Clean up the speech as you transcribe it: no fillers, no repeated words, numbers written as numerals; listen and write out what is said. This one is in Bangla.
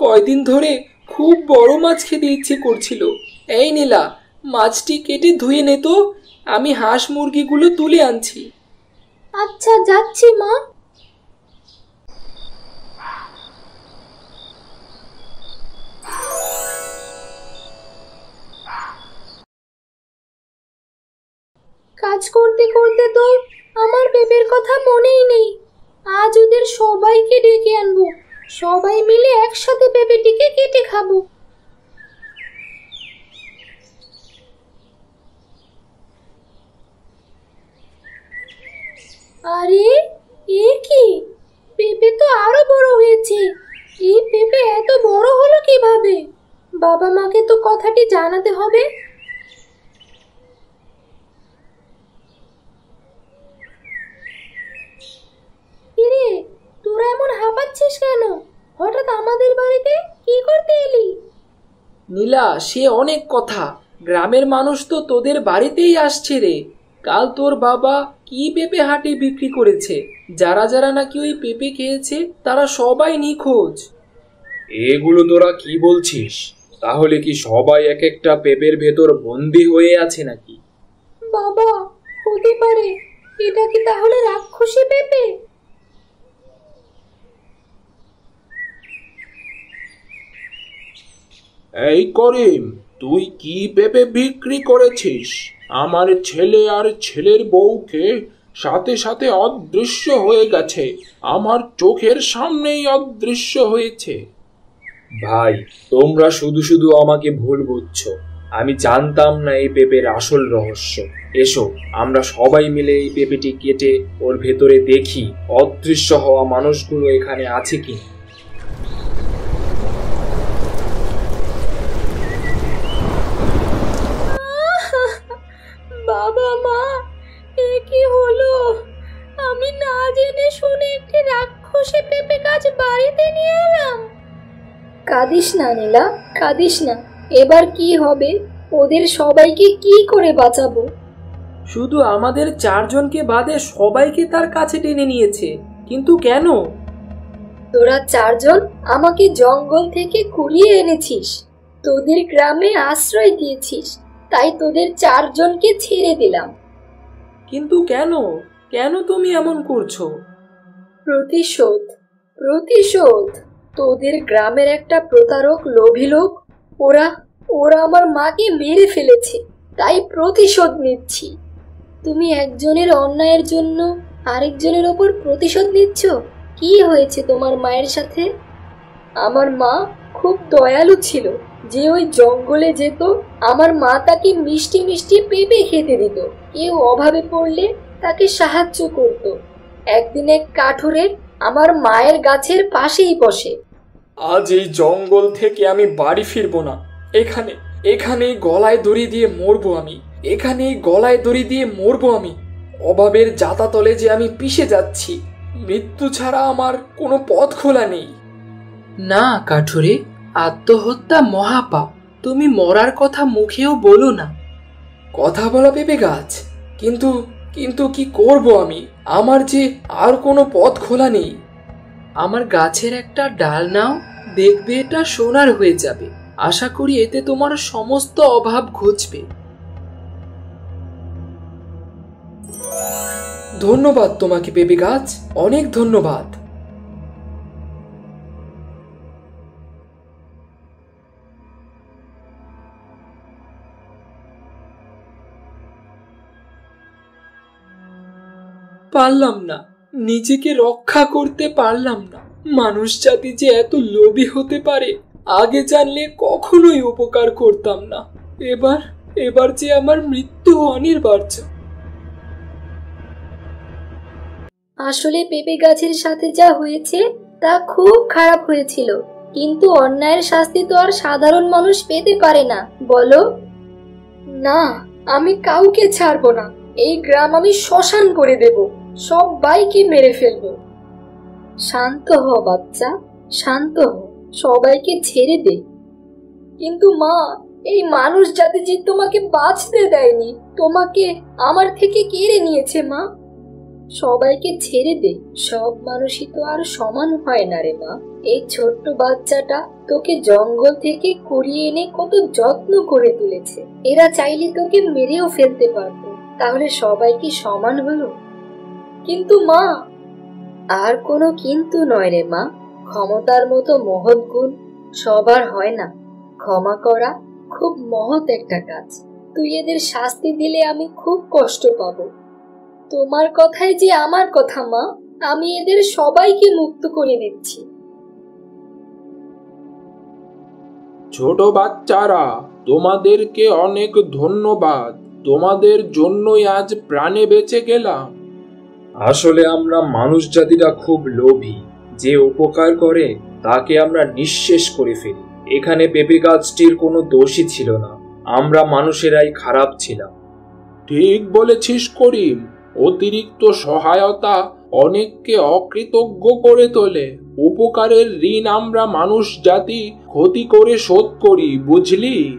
কয়দিন ধরে খুব বড় মাছ খেতে ইচ্ছে করছিল। এই নীলা, মাছটি কেটে ধুয়ে নে তো, আমি হাঁস মুরগিগুলো তুলে আনছি। আচ্ছা, যাচ্ছি মা। কাজ করতে করতে তো আমার পেঁপের কথা মনেই নেই। আজ ওদের সবাইকে ডেকে আনবো, সবাই মিলে একসাথে পেঁপেটিকে কেটে খাবো। আরে, এ কি? পেঁপে তো আরো বড় হয়েছে। এই পেঁপে এত বড় হলো কিভাবে? বাবা মাকে তো কথাটি জানাতে হবে। কিরে, তোরা এমন হাঁপাচ্ছিস কেন? হঠাৎ আমাদের বাড়িতে কি করতে এলি? নীলা, সে অনেক কথা। গ্রামের মানুষ তো তোদের বাড়িতেই আসছে রে। কাল তোর বাবা কি পেঁপে হাটে বিক্রি করেছে। যারা যারা নাকি ওই পেঁপে খেয়েছে তারা সবাই নিখোঁজ। এগুলো তোরা কি বলছিস? তাহলে কি সবাই এক একটা পেঁপের ভেতর বন্দি হয়ে আছে নাকি? বাবা, হতে পারে। এটা কি তাহলে রাক্ষসী পেঁপে? এই করিম, তুই কি পেঁপে বিক্রি করেছিস? আমার ছেলে আর ছেলের বউকে সাথে সাথে অদৃশ্য হয়ে গেছে। আমার চোখের সামনেই অদৃশ্য হয়েছে। ভাই, তোমরা শুধু শুধু আমাকে ভুল বুঝছো। আমি জানতাম না এই পেঁপের আসল রহস্য। এসো, আমরা সবাই মিলে এই পেঁপেটি কেটে ওর ভেতরে দেখি অদৃশ্য হওয়া মানুষগুলো এখানে আছে কি। বাবা মা, এ কি হলো? আমি না জেনে শুনে একটি রাক্ষসী পেঁপে গাছ বাড়িতে নিয়ে এলাম। কাঁদিস না নীলা, কাঁদিস না। এবার কি হবে? ওদের সবাইকে কি করে বাঁচাবো? শুধু আমাদের চারজনকে বাদে সবাইকে তার কাছে টেনে নিয়েছে, কিন্তু কেন? তোরা চারজন আমাকে জঙ্গল থেকে কুড়িয়ে এনেছিস, তোদের গ্রামে আশ্রয় দিয়েছিস, তাই তোদের চারজনকে ছেড়ে দিলাম। কিন্তু কেন? কেন তুমি এমন করছো? প্রতিশোধ, প্রতিশোধ। তোদের গ্রামের একটা প্রতারক লোভী লোক, ওরা ওরা আমার মাকে মেরে ফেলেছে, তাই প্রতিশোধ নিচ্ছি। তুমি একজনের অন্যায়ের জন্য আরেকজনের ওপর প্রতিশোধ নিচ্ছ? কি হয়েছে তোমার মায়ের সাথে? আমার মা খুব দয়ালু ছিল, যে ওই জঙ্গলে যেত, আমার মা তাকে মিষ্টি মিষ্টি পেঁপে খেতে দিত। কেউ অভাবে পড়লে তাকে সাহায্য করত। একদিন এক কাঠুরে আমার মায়ের গাছের পাশেই বসে। আজ এই জঙ্গল থেকে আমি বাড়ি ফিরবো না। এখানেই গলায় দড়ি দিয়ে মরবো আমি। এখানেই গলায় দড়ি দিয়ে মরবো আমি। অভাবের জাতাতলে যে আমি পিষে যাচ্ছি। মৃত্যু ছাড়া আমার কোনো পথ খোলা নেই। না কাঠুরে, আত্মহত্যা মহাপাপ। তুমি মরার কথা মুখেও বলো না। কথা বলা পেঁপে গাছ, কিন্তু কিন্তু কি করব আমি? আমার যে আর কোনো পথ খোলা নেই। আমার গাছের একটা ডাল নাও, দেখবে এটা সোনার হয়ে যাবে। আশা করি এতে তোমার সমস্ত অভাব ঘুচবে। ধন্যবাদ তোমাকে পেঁপে গাছ, অনেক ধন্যবাদ। পারলাম না, নিজেকে রক্ষা করতে পারলাম না। মানুষ জাতি যে এত লোভী হতে পারে, আগে জানলে কখনোই উপকার করতাম না। এবার যে আমার মৃত্যু অনিবার্য। আসলে পেঁপে গাছের সাথে যা হয়েছে তা খুব খারাপ হয়েছিল, কিন্তু অন্যায়ের শাস্তি তো আর সাধারণ মানুষ পেতে পারে না, বলো? না, আমি কাউকে ছাড়বো না। এই গ্রাম আমি শ্মশান করে দেব, সবাইকে মেরে ফেলবো। শান্ত হ বাচ্চা, শান্ত হ, সবাইকে ছেড়ে দে। কিন্তু মা, এই মানুষ জাতি যে তোমাকে বাঁচতে দেয়নি, তোমাকে আমার থেকে কেড়ে নিয়েছে মা। সবাইকে ছেড়ে দে, সব মানুষই তো আর সমান হয় না রে মা। এই ছোট্ট বাচ্চাটা তোকে জঙ্গল থেকে কুড়িয়ে এনে কত যত্ন করে তুলেছে। এরা চাইলে তোকে মেরেও ফেলতে পারতো, তাহলে সবাই কি সমান হলো? কিন্তু মা। আর কোনো কিন্তু নয় রে মা, ক্ষমতার মতো মহৎ গুণ সবার হয় না। ক্ষমা করা খুব মহৎ একটা কাজ। তুই এদের শাস্তি দিলে আমি খুব কষ্ট পাবো। তোমার কথাই যে আমার কথা মা, আমি এদের সবাইকে মুক্ত করে দিচ্ছি। ছোট বাচ্চারা, তোমাদেরকে অনেক ধন্যবাদ। তোমাদের জন্যই আজ প্রাণে বেঁচে গেলাম। আসলে আমরা মানুষ জাতিরা খুব লোভী। যে উপকার করে তাকে আমরা নিঃশেষ করে ফেলি। এখানে পেঁপে গাছটির কোনো দোষই ছিল না, আমরা মানুষেরাই খারাপ ছিলাম। ঠিক বলেছিস করিম। অতিরিক্ত সহায়তা অনেককে অকৃতজ্ঞ করে তোলে। উপকারের ঋণ আমরা মানুষ জাতি ক্ষতি করে শোধ করি, বুঝলি?